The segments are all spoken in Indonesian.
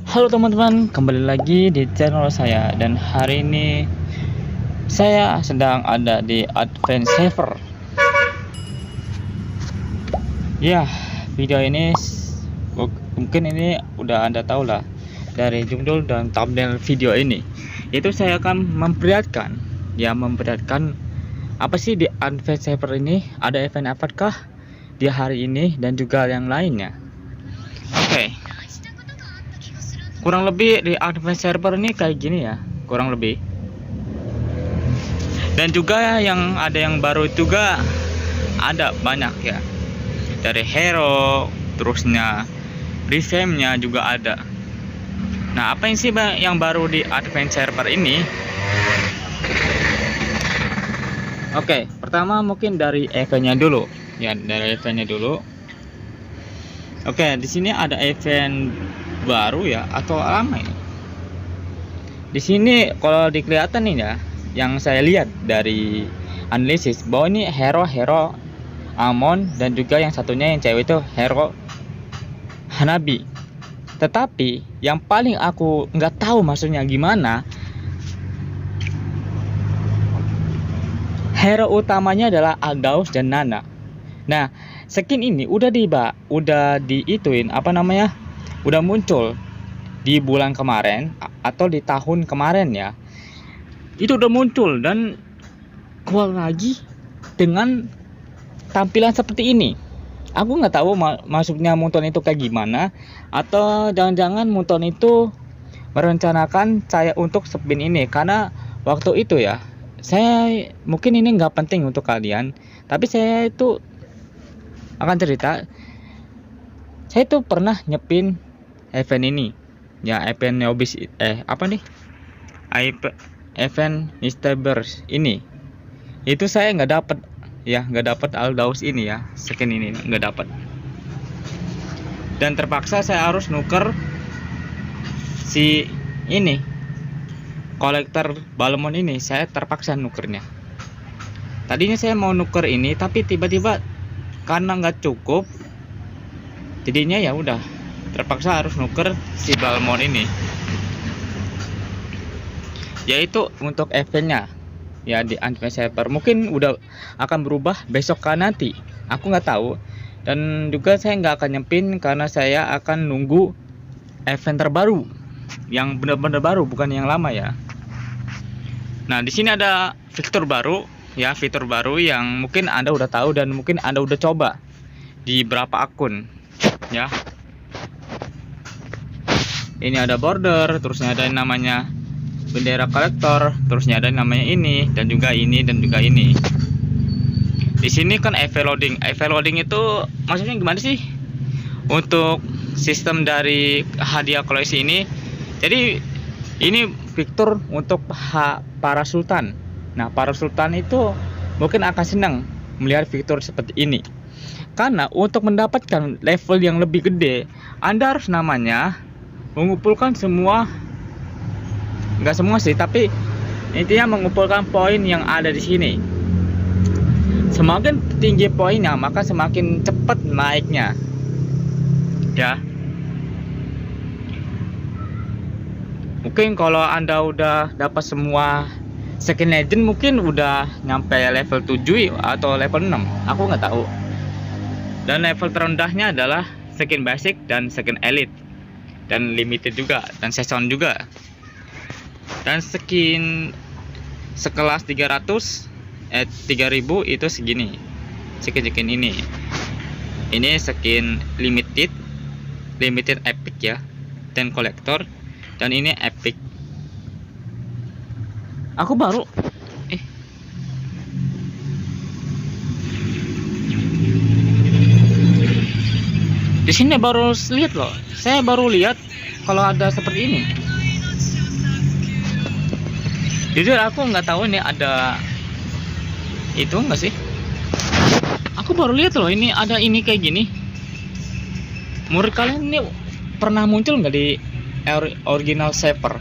Halo teman-teman, kembali lagi di channel saya. Dan hari ini saya sedang ada di Advent Saver. Ya, video ini mungkin ini udah Anda tahu lah dari judul dan thumbnail video ini. Itu saya akan memperlihatkan apa sih di Advent Saver ini, ada event apakah di hari ini dan juga yang lainnya. Oke. Kurang lebih di Advent Server ini kayak gini ya, kurang lebih. Dan juga yang ada yang baru juga ada banyak ya. Dari hero, terusnya revamp-nya juga ada. Nah, apa yang sih yang baru di Advent Server ini? Oke, pertama mungkin dari event-nya dulu. Ya, dari event-nya dulu. Oke, di sini ada event baru ya atau lama ini. Di sini kalau dikelihatan nih ya, yang saya lihat dari analisis bahwa ini hero Amon dan juga yang satunya yang cewek itu hero Hanabi. Tetapi yang paling aku nggak tahu maksudnya gimana, hero utamanya adalah Aldaus dan Nana. Nah, skin ini udah diituin apa namanya? Udah muncul di bulan kemarin atau di tahun kemarin ya. Itu udah muncul dan keluar lagi dengan tampilan seperti ini. Aku nggak tahu maksudnya Muton itu kayak gimana, atau jangan-jangan Muton itu merencanakan saya untuk spin ini, karena waktu itu ya saya mungkin ini nggak penting untuk kalian, tapi saya itu akan cerita. Saya itu pernah nyepin event ini ya, event Neobis event Mr. Burst ini. Itu saya nggak dapet Aldaus ini ya, skin ini nggak dapet, dan terpaksa saya harus nuker si ini kolektor Balmon ini. Saya terpaksa nukernya. Tadinya saya mau nuker ini, tapi tiba-tiba karena nggak cukup, jadinya ya udah terpaksa harus nuker si Balmon ini, yaitu untuk eventnya ya di Advent Saver. Mungkin udah akan berubah besok kan nanti, aku nggak tahu. Dan juga saya nggak akan nyempin karena saya akan nunggu event terbaru yang benar-benar baru, bukan yang lama ya. Nah, di sini ada fitur baru ya, fitur baru yang mungkin Anda udah tahu dan mungkin Anda udah coba di berapa akun ya. Ini ada border, terusnya ada yang namanya bendera kolektor, terusnya ada yang namanya ini dan juga ini dan juga ini. Di sini kan EV loading itu maksudnya gimana sih untuk sistem dari hadiah koleksi ini? Jadi ini fitur untuk para sultan. Nah, para sultan itu mungkin akan senang melihat fitur seperti ini, karena untuk mendapatkan level yang lebih gede, Anda harus namanya mengumpulkan semua, nggak semua sih, tapi intinya mengumpulkan poin yang ada di sini. Semakin tinggi poinnya, maka semakin cepat naiknya ya. Mungkin kalau Anda udah dapat semua skin legend, mungkin udah nyampe level 7 atau level 6, aku nggak tahu. Dan level terendahnya adalah skin basic dan skin elite, dan limited juga, dan season juga. Dan skin sekelas 3000 itu segini, skin ini. Ini skin limited epic ya, dan kolektor, dan ini epic. Aku baru di sini baru lihat loh. Saya baru lihat kalau ada seperti ini. Jujur aku nggak tahu ini ada itu enggak sih. Aku baru lihat loh ini ada ini kayak gini. Menurut kalian ini pernah muncul nggak di original Saver?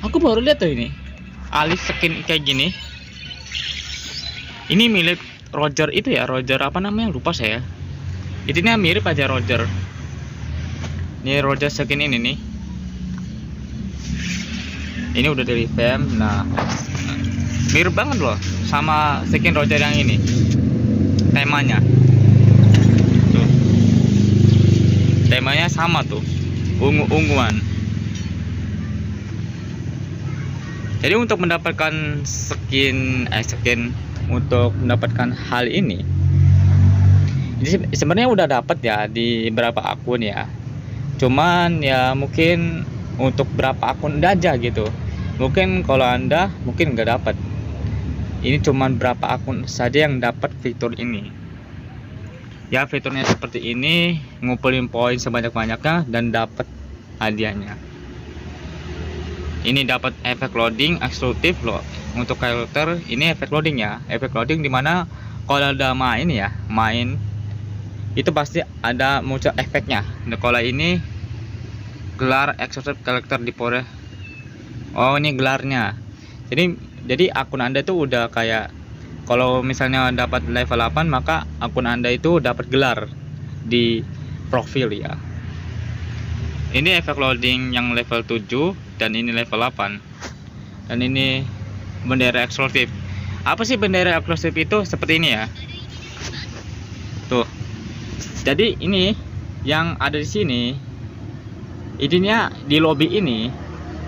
Aku baru lihat loh ini alis skin kayak gini. Ini milik Roger itu ya, Roger apa namanya, lupa saya. Ini mirip aja Roger. Ini Roger skin ini nih. Ini Ini udah di revamp. Nah, mirip banget loh sama Skin Roger yang ini. Temanya tuh, temanya sama tuh, ungu-unguan. Jadi untuk mendapatkan skin untuk mendapatkan hal ini, sebenarnya udah dapat ya di beberapa akun ya. Cuman ya mungkin untuk berapa akun aja gitu. Mungkin kalau Anda mungkin nggak dapat. Ini cuman berapa akun saja yang dapat fitur ini. Ya fiturnya seperti ini, ngumpulin poin sebanyak-banyaknya dan dapat hadiahnya. Ini dapat efek loading eksklusif loh untuk karakter. Ini efek loading ya, efek loading dimana kalau ada main itu pasti ada muncul efeknya. Nah, kalau ini gelar eksklusif karakter di Pore. Oh, ini gelarnya. Jadi akun Anda itu udah kayak, kalau misalnya dapat level 8 maka akun Anda itu dapat gelar di profil ya. Ini efek loading yang level 7 dan ini level 8. Dan ini bendera eksklusif. Apa sih bendera eksklusif itu? Seperti ini ya. Tuh. Jadi ini yang ada di sini, idenya di lobby ini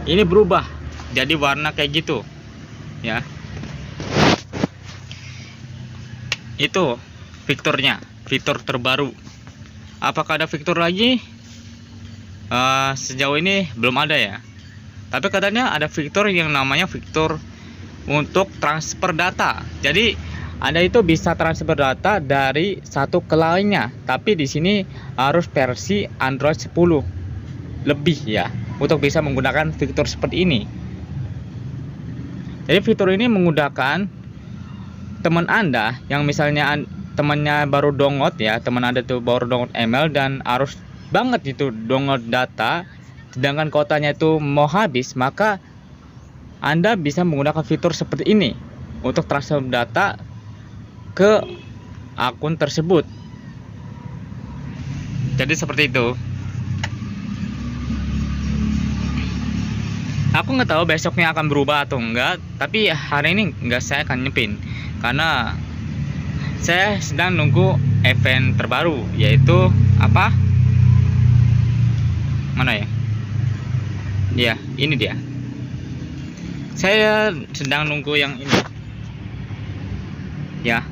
berubah jadi warna kayak gitu ya. Itu fiturnya, fitur terbaru. Apakah ada fitur lagi? Sejauh ini belum ada ya. Tapi katanya ada fitur yang namanya fitur untuk transfer data. Jadi Anda itu bisa transfer data dari satu ke lainnya, tapi di sini harus versi Android 10 lebih ya untuk bisa menggunakan fitur seperti ini. Jadi fitur ini menggunakan teman Anda yang misalnya temannya baru download ya, teman Anda tuh baru download email dan harus banget itu download data, sedangkan kuotanya itu mau habis, maka Anda bisa menggunakan fitur seperti ini untuk transfer data ke akun tersebut. Jadi seperti itu. Aku nggak tahu besoknya akan berubah atau enggak, tapi hari ini enggak, saya akan nyepin karena saya sedang nunggu event terbaru, yaitu apa? Mana ya? Ya, ini dia. Saya sedang nunggu yang ini. Ya.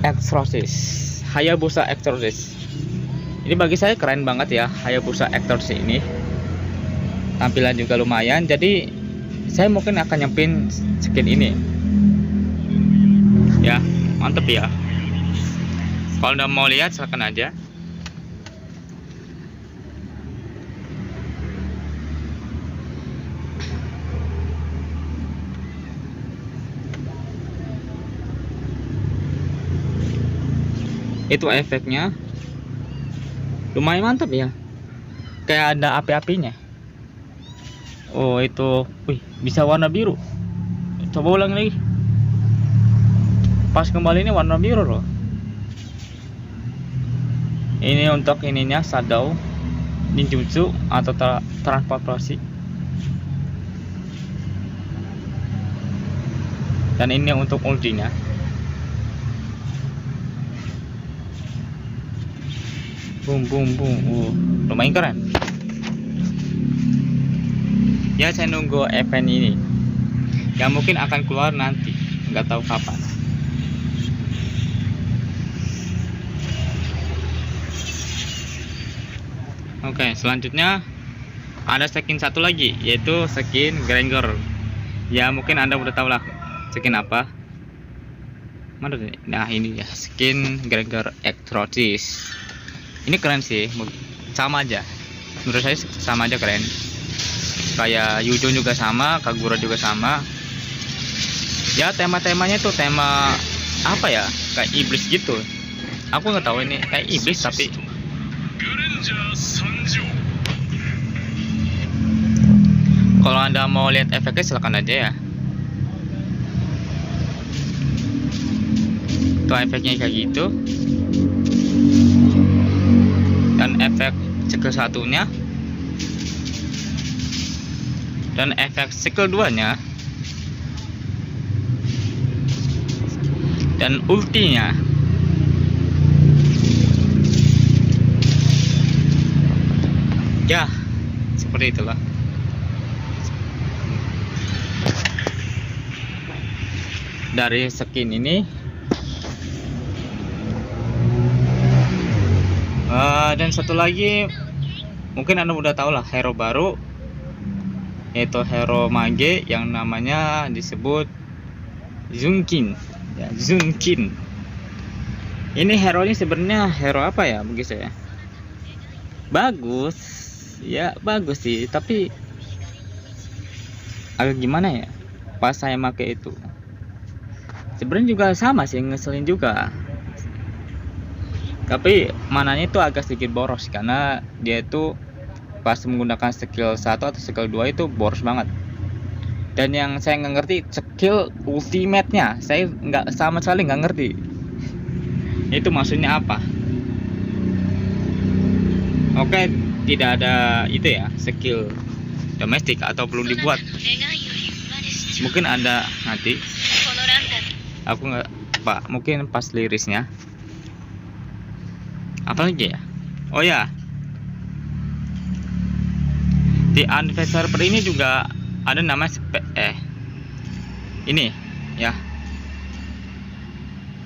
Exorcist, Hayabusa Exorcist. Ini bagi saya keren banget ya, Hayabusa Exorcist ini. Tampilan juga lumayan, jadi saya mungkin akan nyempin skin ini. Ya, mantep ya. Kalau udah mau lihat silakan aja. Itu efeknya lumayan mantap ya, kayak ada api-apinya. Oh itu, wih, bisa warna biru. Coba ulang lagi. Pas kembali ini warna biru loh. Ini untuk ininya shadow ninjutsu atau transportasi. Dan ini untuk ultinya. Boom boom boom. Lumayan keren. Ya saya nunggu event ini. Yang mungkin akan keluar nanti, nggak tahu kapan. Oke, selanjutnya ada skin satu lagi, yaitu skin Granger. Ya mungkin Anda udah tahu lah skin apa. Mana nih? Nah ini ya, skin Granger Exorcist. Ini keren sih, sama aja. Menurut saya sama aja keren. Kayak Yujo juga sama, Kagura juga sama. Ya tema-temanya tuh tema apa ya? Kayak iblis gitu. Aku nggak tahu ini kayak iblis tapi. Kalau Anda mau lihat efeknya silakan aja ya. Tuh efeknya kayak gitu. Dan efek skill satunya dan efek skill 2-nya dan ultinya. Ya, seperti itulah. Dari skin ini dan satu lagi mungkin Anda udah tahu lah, hero baru yaitu hero mage yang namanya disebut Zunkin ya, Zunkin. Ini hero ini sebenarnya hero apa ya bagi saya? Bagus ya, bagus sih, tapi agak gimana ya pas saya pakai itu. Sebenarnya juga sama sih, ngeselin juga, tapi mananya itu agak sedikit boros karena dia itu pas menggunakan skill 1 atau skill 2 itu boros banget. Dan yang saya nggak ngerti skill ultimate-nya, saya nggak sama sekali nggak ngerti itu maksudnya apa. Oke, tidak ada itu ya, skill domestik atau belum dibuat. Mungkin ada nanti, aku nggak pak, mungkin pas lirisnya. Apa lagi ya? Oh ya, di anniversary per ini juga ada namanya ini ya,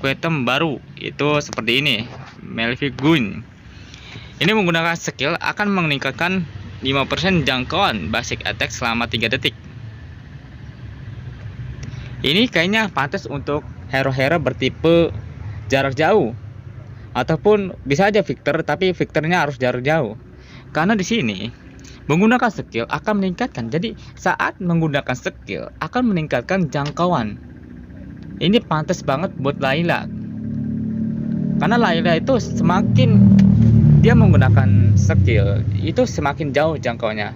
item baru itu seperti ini, Melvin Gun. Ini menggunakan skill akan meningkatkan 5% jangkauan basic attack selama 3 detik. Ini kayaknya pantas untuk hero-hero bertipe jarak jauh, ataupun bisa aja Victor, tapi Victornya harus jarak jauh. Karena di sini menggunakan skill akan meningkatkan. Jadi saat menggunakan skill akan meningkatkan jangkauan. Ini pantas banget buat Layla. Karena Layla itu semakin dia menggunakan skill itu semakin jauh jangkauannya.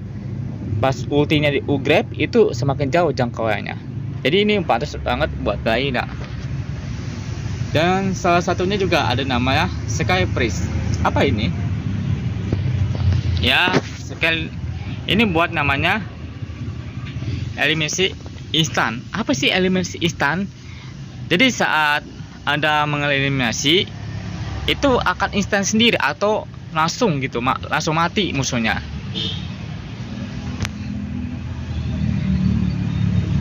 Pas ultinya di grab itu semakin jauh jangkauannya. Jadi ini pantas banget buat Layla. Dan salah satunya juga ada namanya Sky Priest. Apa ini? Ya, skill ini buat namanya eliminasi instan. Apa sih eliminasi instan? Jadi saat Anda mengeliminasi itu akan instan sendiri atau langsung gitu, langsung mati musuhnya.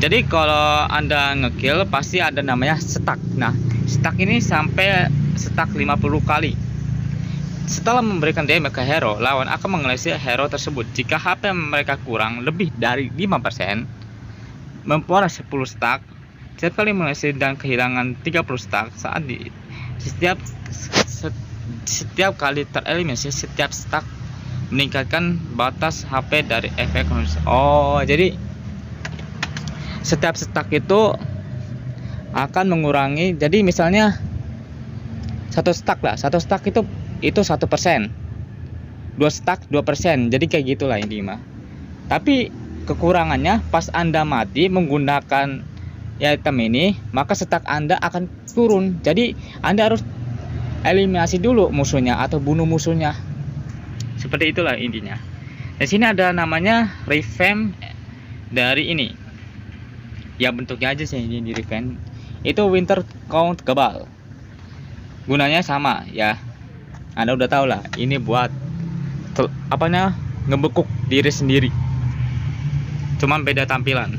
Jadi kalau Anda ngekill pasti ada namanya stack. Nah, stack ini sampai stack 50 kali. Setelah memberikan damage ke hero, lawan akan mengelesi hero tersebut. Jika HP mereka kurang lebih dari 5%, memperoleh 10 stack. Setiap kali mengelesi dan kehilangan 30 stack saat di setiap kali tereliminasi, setiap stack meningkatkan batas HP dari efek. Oh, jadi setiap stack itu akan mengurangi. Jadi misalnya satu stack itu 1%, 2 stack 2%, jadi kayak gitulah ini mah. Tapi kekurangannya pas Anda mati menggunakan item ini, maka stack Anda akan turun. Jadi Anda harus eliminasi dulu musuhnya atau bunuh musuhnya. Seperti itulah intinya. Di sini ada namanya revamp dari ini. Ya bentuknya aja sih ini di revamp. Itu winter count kebal. Gunanya sama ya. Anda udah tahu lah, ini buat ngebekuk diri sendiri. Cuman beda tampilan.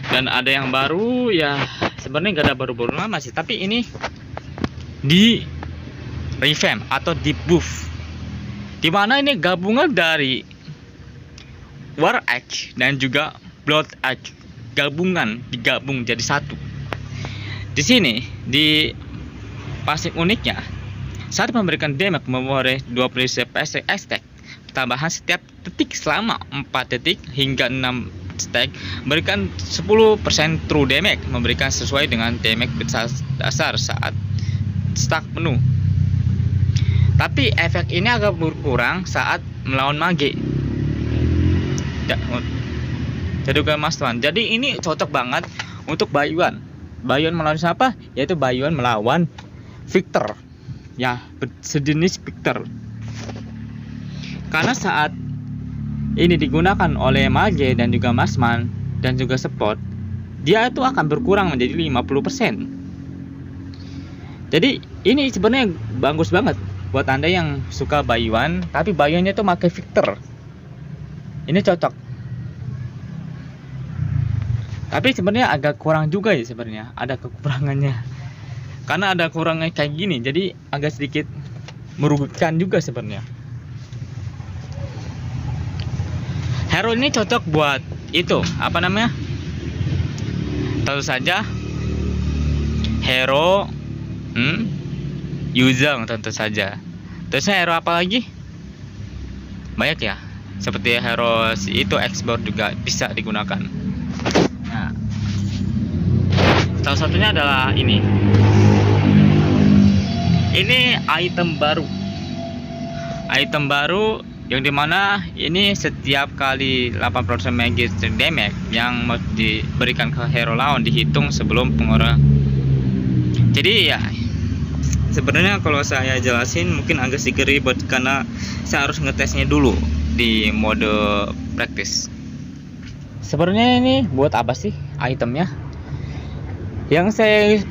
Dan ada yang baru ya, sebenarnya nggak ada baru-baru lama sih, tapi ini di revamp atau di buff. Dimana ini gabungan dari War Axe dan juga Blood Axe, digabung jadi satu. Di sini di pasif uniknya, saat memberikan damage memperoleh 20 basic attack tambahan setiap detik selama 4 detik hingga 6 stack, memberikan 10% true damage, memberikan sesuai dengan damage dasar saat stack penuh. Tapi efek ini agak berkurang saat melawan mage. Jaduga Mas Tuan. Jadi ini cocok banget untuk Bayuan. Bayuan melawan siapa? Yaitu Bayuan melawan Victor. Ya, sejenis Victor. Karena saat ini digunakan oleh Mage dan juga Masman dan juga Spot, dia itu akan berkurang menjadi 50%. Jadi ini sebenarnya bagus banget buat Anda yang suka bayuan, tapi bayuannya itu pakai Victor. Ini cocok. Tapi sebenarnya agak kurang juga ya, sebenarnya ada kekurangannya. Karena ada kurangnya kayak gini, jadi agak sedikit merugikan juga sebenarnya. Hero ini cocok buat itu, apa namanya? Tentu saja hero Yuzong tentu saja. Terusnya hero apa lagi? Banyak ya. Seperti hero itu export juga bisa digunakan. Nah, salah satunya adalah ini. Ini item baru. Item baru yang dimana ini setiap kali 8% magic damage yang diberikan ke hero lawan dihitung sebelum pengorang. Jadi ya, sebenarnya kalau saya jelasin mungkin agak sedikit ribet karena saya harus ngetesnya dulu di mode praktis. Sebenarnya ini buat apa sih itemnya? Yang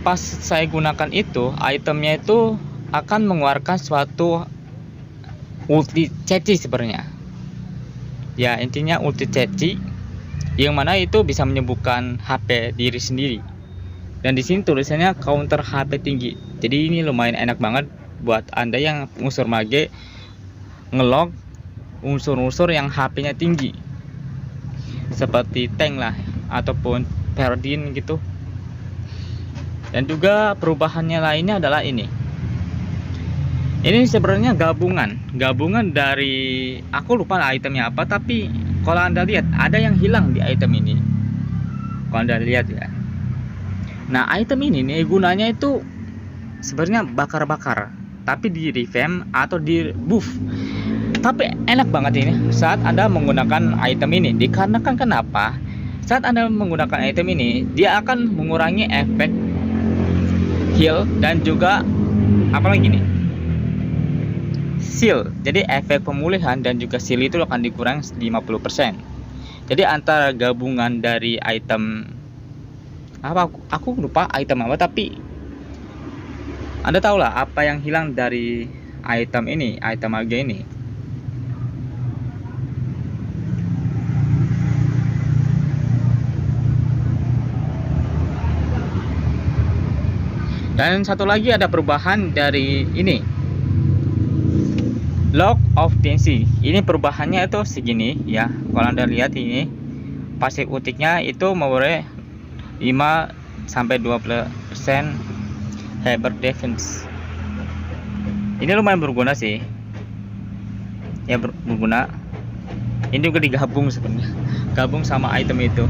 pas saya gunakan itu, itemnya itu akan mengeluarkan suatu ulti ceci sebenarnya. Ya, intinya ulti ceci yang mana itu bisa menyembuhkan HP diri sendiri. Dan di sini tulisannya counter HP tinggi. Jadi ini lumayan enak banget buat Anda yang unsur mage ngelog unsur-unsur yang HP-nya tinggi. Seperti tank lah ataupun paladin gitu. Dan juga perubahannya lainnya adalah ini. Ini sebenarnya gabungan dari, aku lupa itemnya apa, tapi kalau Anda lihat ada yang hilang di item ini. Kalau Anda lihat ya. Nah, item ini nih gunanya itu sebenarnya bakar-bakar, tapi di revamp atau di buff. Tapi enak banget ini saat Anda menggunakan item ini. Dikarenakan kenapa? Saat Anda menggunakan item ini, dia akan mengurangi efek heal dan juga apalagi nih? Seal. Jadi efek pemulihan dan juga seal itu akan dikurang 50%. Jadi antara gabungan dari item apa, aku lupa item apa, tapi Anda tahu lah apa yang hilang dari item ini, item mage ini. Dan satu lagi ada perubahan dari ini, Lock of Tensi. Ini perubahannya itu segini ya. Kalau Anda lihat ini pasif utiknya itu memperoleh 5-20% hyper defense. Ini lumayan berguna sih. Ya berguna. Ini juga digabung sebenarnya. Gabung sama item itu.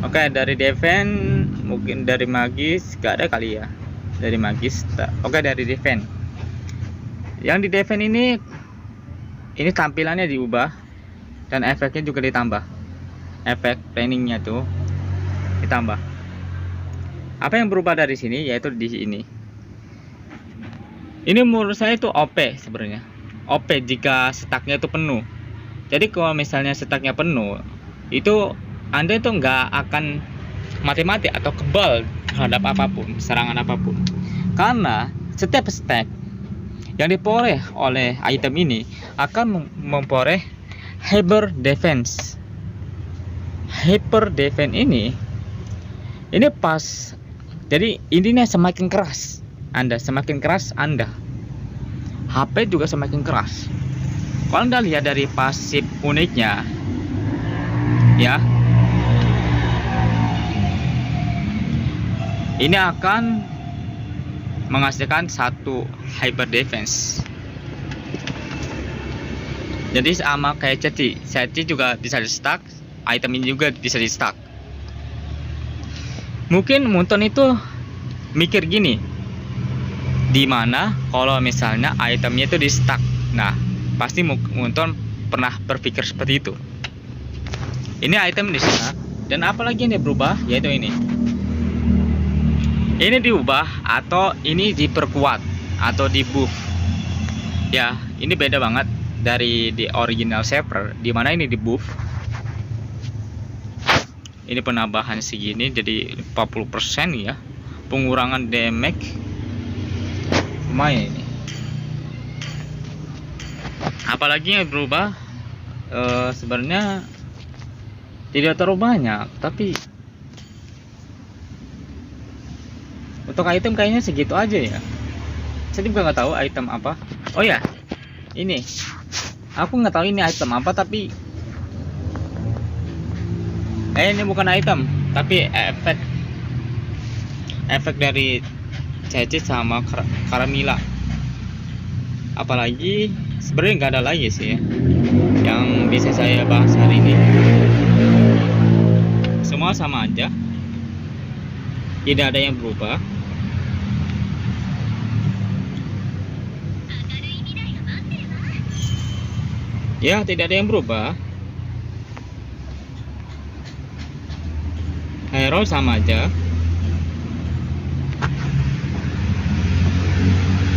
Oke, dari defense mungkin dari magis gak ada kali ya. Dari magis. Oke, dari defense. Yang di defense ini tampilannya diubah dan efeknya juga ditambah. Efek trainingnya tuh ditambah. Apa yang berubah dari sini yaitu di sini. Ini menurut saya itu OP sebenarnya. OP jika staknya itu penuh. Jadi kalau misalnya staknya penuh, itu Anda itu nggak akan mati-mati atau kebal terhadap apapun, serangan apapun. Karena setiap stack yang diperoleh oleh item ini akan memperoleh hyper defense. Hyper defense ini pas, jadi intinya semakin keras Anda, HP juga semakin keras. Kalau Anda lihat dari pasif uniknya ya, ini akan menghasilkan satu hyper defense. Jadi sama kayak Ceti juga bisa di stack, item ini juga bisa di stack. Mungkin Munton itu mikir gini, dimana kalau misalnya itemnya itu di stack. Nah, pasti Munton pernah berpikir seperti itu. Ini item di sana, dan apalagi yang berubah yaitu ini. Ini diubah atau ini diperkuat atau di buff. Ya, ini beda banget dari di original Saver, dimana ini di buff. Ini penambahan segini jadi 40% ya, pengurangan damage lumayan ini. Apalagi yang berubah sebenarnya tidak terlalu banyak, tapi untuk item kayaknya segitu aja ya. Saya juga nggak tahu item apa. Oh ya, ini aku nggak tahu ini item apa, tapi ini bukan item, tapi efek dari Cece sama Karamila. Apalagi sebenarnya nggak ada lagi sih ya, yang bisa saya bahas hari ini. Semua sama aja, tidak ada yang berubah. Ya, tidak ada yang berubah. Hero sama aja.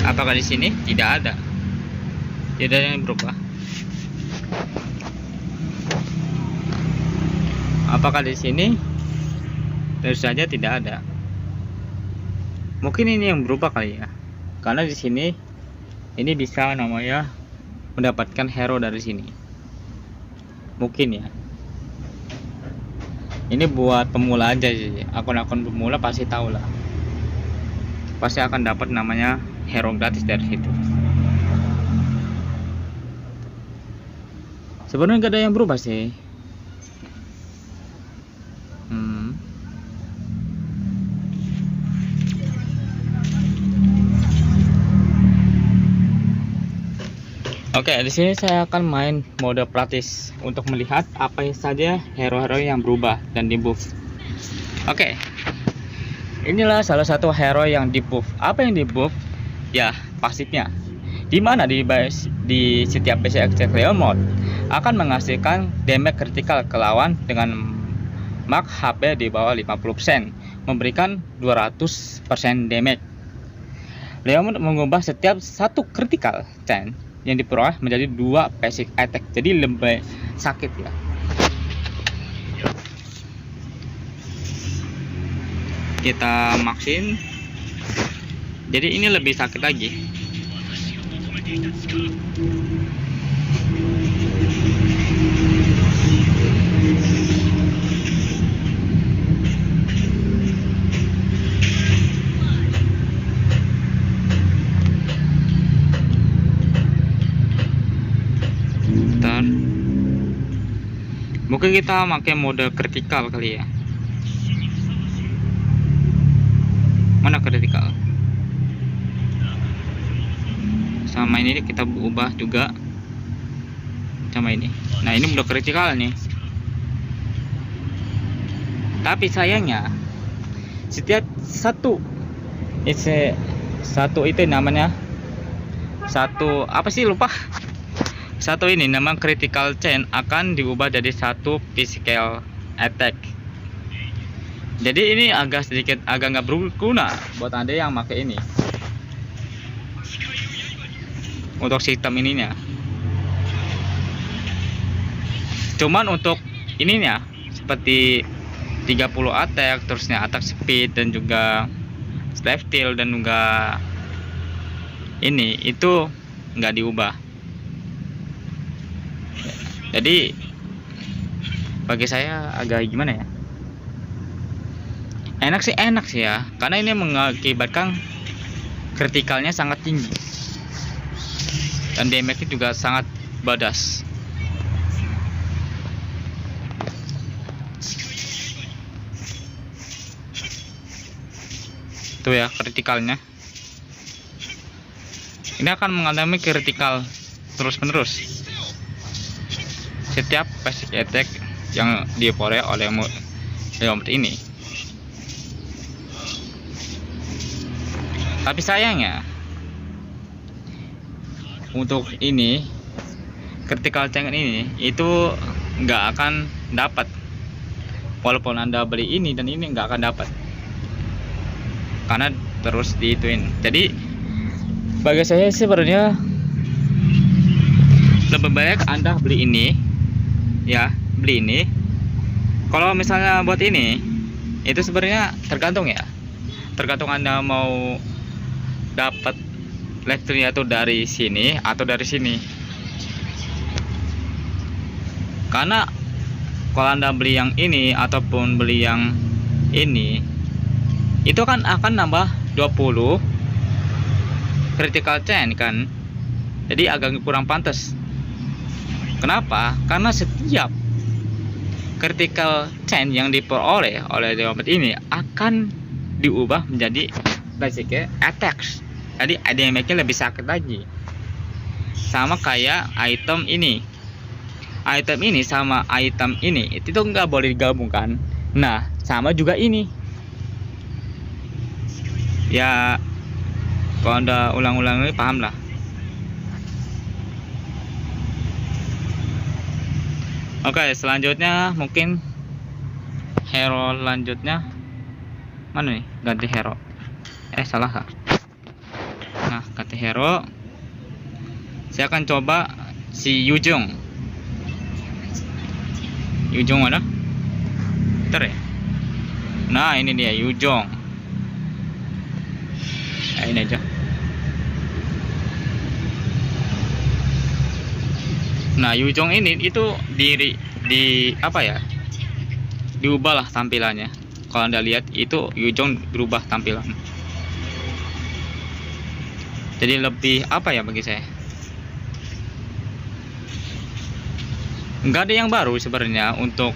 Apakah di sini? Tidak ada. Tidak ada yang berubah. Apakah di sini? Tentu saja tidak ada. Mungkin ini yang berubah kali ya. Karena di sini ini bisa namanya mendapatkan hero dari sini. Mungkin ya. Ini buat pemula aja sih. Akun-akun pemula pasti tahu lah. Pasti akan dapat namanya hero gratis dari situ. Sebenarnya gak ada yang berubah sih. Oke, di sini saya akan main mode praktis untuk melihat apa saja hero-hero yang berubah dan di buff. Oke, inilah salah satu hero yang di buff. Apa yang di buff? Ya, pasifnya. Dimana di setiap PC Active Leon mode akan menghasilkan damage kritikal ke lawan dengan mark HP di bawah 50%, memberikan 200% damage. Leon mode mengubah setiap satu critical chance yang diperoleh menjadi 2 basic attack, jadi lebih sakit ya. Kita maksin, jadi ini lebih sakit lagi. Mungkin kita pakai mode kritikal kali ya. Mana kritikal? Sama ini kita ubah juga sama ini. Nah, ini mode kritikal nih. Tapi sayangnya setiap satu itu namanya satu apa sih, lupa. Satu ini nama critical chain akan diubah jadi satu physical attack. Jadi ini agak nggak berguna buat Anda yang pakai ini. Untuk sistem ininya. Cuman untuk ininya seperti 30 attack, terusnya attack speed dan juga life steal dan juga ini itu nggak diubah. Jadi bagi saya agak gimana ya, enak sih ya, karena ini mengakibatkan kritikalnya sangat tinggi dan damage juga sangat badas. Tuh ya kritikalnya, ini akan mengalami kritikal terus menerus setiap basic attack yang diperoleh oleh mode ini. Tapi sayangnya untuk ini critical chance ini itu nggak akan dapat, walaupun Anda beli ini dan ini nggak akan dapat karena terus diituin. Jadi bagi saya sebenarnya lebih baik Anda beli ini ya, beli ini. Kalau misalnya buat ini itu sebenarnya tergantung ya, tergantung Anda mau dapat listriknya itu dari sini atau dari sini. Karena kalau Anda beli yang ini ataupun beli yang ini, itu kan akan nambah 20 critical chain kan, jadi agak kurang pantas. Kenapa? Karena setiap critical chain yang diperoleh oleh dompet ini akan diubah menjadi basicnya attacks, jadi damage-nya lebih sakit lagi. Sama kayak item ini, item ini sama item ini itu nggak boleh digabungkan. Nah, sama juga ini ya, kalau Anda ulang-ulang ini paham lah. Oke, selanjutnya mungkin hero lanjutnya mana nih, ganti hero, salah kah? Nah, ganti hero saya akan coba si Yujong. Yujong mana? Bentar ya. Nah, ini dia Yujong. Nah, ini aja. Nah, Yujong ini itu di apa ya? Diubah lah tampilannya. Kalau Anda lihat itu Yujong berubah tampilan. Jadi lebih apa ya bagi saya? Enggak ada yang baru sebenarnya untuk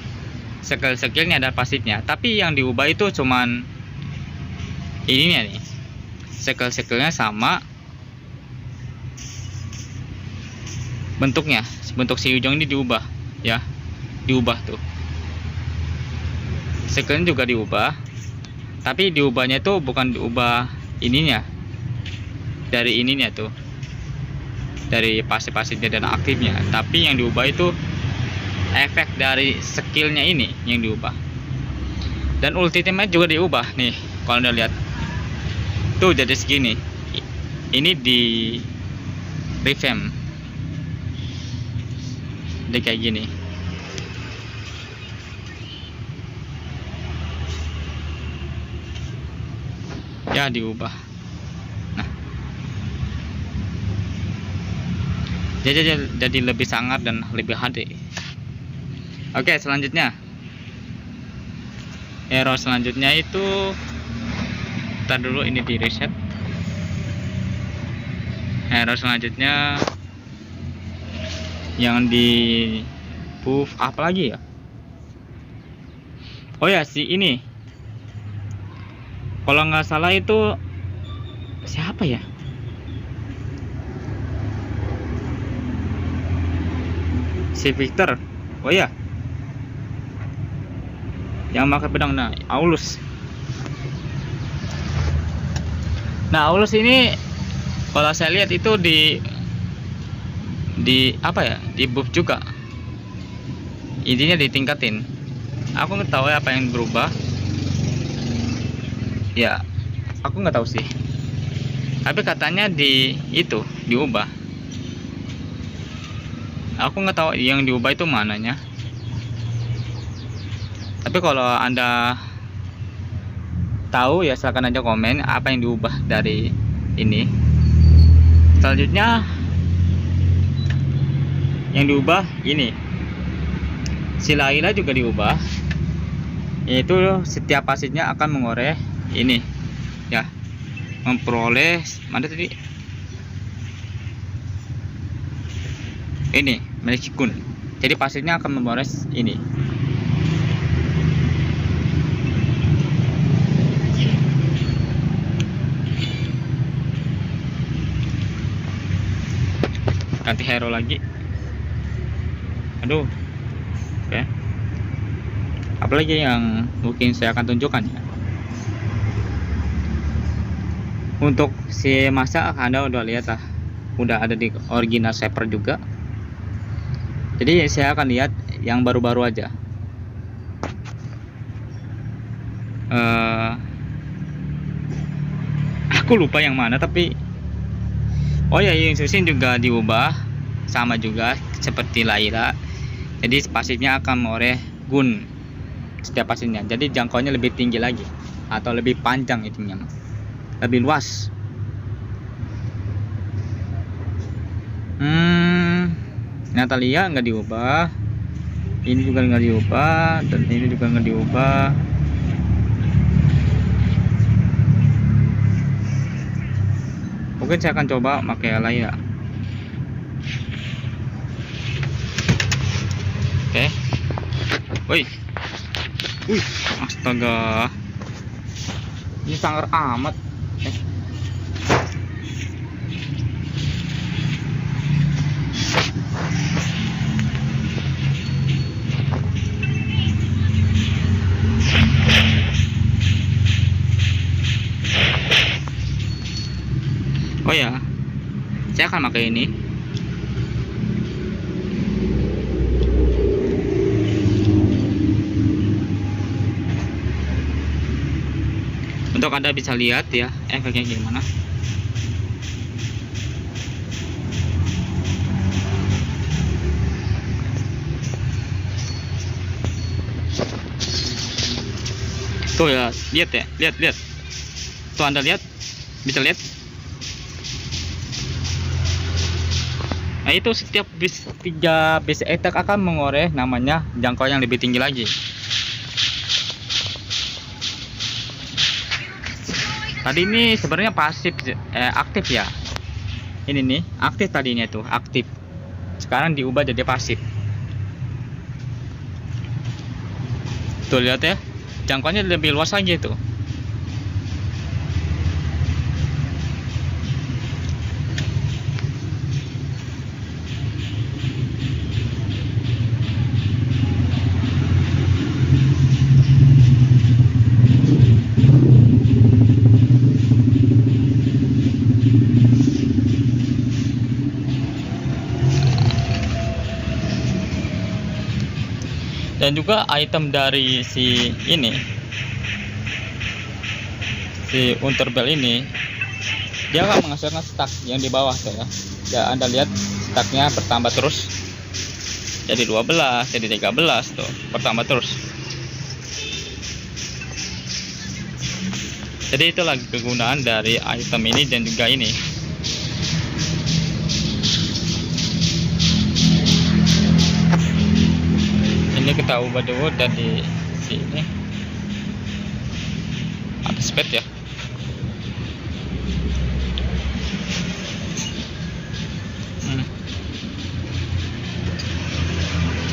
skill-skillnya dan pasifnya, tapi yang diubah itu cuman ininya nih. Skill-skillnya sama, bentuknya, bentuk si Yujong ini diubah ya, diubah tuh. Skillnya juga diubah, tapi diubahnya itu bukan diubah ininya, dari ininya tuh, dari pasif-pasifnya dan aktifnya, tapi yang diubah itu efek dari skillnya ini yang diubah. Dan ultimate juga diubah nih, kalau Anda lihat tuh jadi segini. Ini di revamp jadi kayak gini. Ya, diubah. Nah, jadi lebih sangar dan lebih HD. Oke, selanjutnya hero selanjutnya itu, ntar dulu ini di reset. Hero selanjutnya yang di buff apa lagi ya? Oh ya, si ini kalau nggak salah itu siapa ya? Si Victor. Oh ya, yang pakai pedang. Nah, Aulus. Nah, Aulus ini kalau saya lihat itu di apa ya, di buff juga, intinya ditingkatin. Aku nggak tahu apa yang berubah ya, aku nggak tahu sih, tapi katanya di itu diubah. Aku nggak tahu yang diubah itu mananya, tapi kalau Anda tahu ya silahkan aja komen apa yang diubah dari ini. Selanjutnya yang diubah ini, si Layla juga diubah, yaitu setiap pasifnya akan mengoreh ini ya, memperoleh mana tadi, ini Melchikun. Jadi pasifnya akan memores ini. Ganti hero lagi. Aduh, oke. Apalagi yang mungkin saya akan tunjukkan ya. Untuk si masa Anda udah lihat lah, udah ada di original shaper juga. Jadi saya akan lihat yang baru-baru aja. Aku lupa yang mana, tapi oh ya, yang Susin juga diubah sama juga seperti Layla. Jadi pasifnya akan mengorer gun setiap pasifnya. Jadi jangkauannya lebih tinggi lagi atau lebih panjang itunya, lebih luas. Natalia nggak diubah, ini juga nggak diubah, dan ini juga nggak diubah. Mungkin saya akan coba pakai Layla. Oke. Wih, astaga, ini sangar amat. Oh ya, saya akan pakai ini. Untuk Anda bisa lihat ya efeknya gimana. Tuh ya, lihat ya, lihat. Tuh Anda lihat, bisa lihat. Nah itu setiap bis 3 bis attack akan mengoreh namanya jangkauan yang lebih tinggi lagi. Tadi ini sebenarnya pasif, aktif ya. Ini nih aktif, tadinya tuh aktif. Sekarang diubah jadi pasif. Tuh lihat ya, jangkauannya lebih luas lagi tuh. Dan juga item dari si Unterbell ini, dia akan menghasilkan stack yang di bawah tuh ya. Ya Anda lihat stacknya bertambah terus, jadi 12, jadi 13 tuh, bertambah terus. Jadi itulah kegunaan dari item ini dan juga ini. Ini kita ubah dulu dari sini atas speed ya.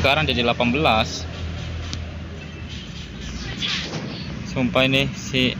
Sekarang jadi 18. Sumpah ini si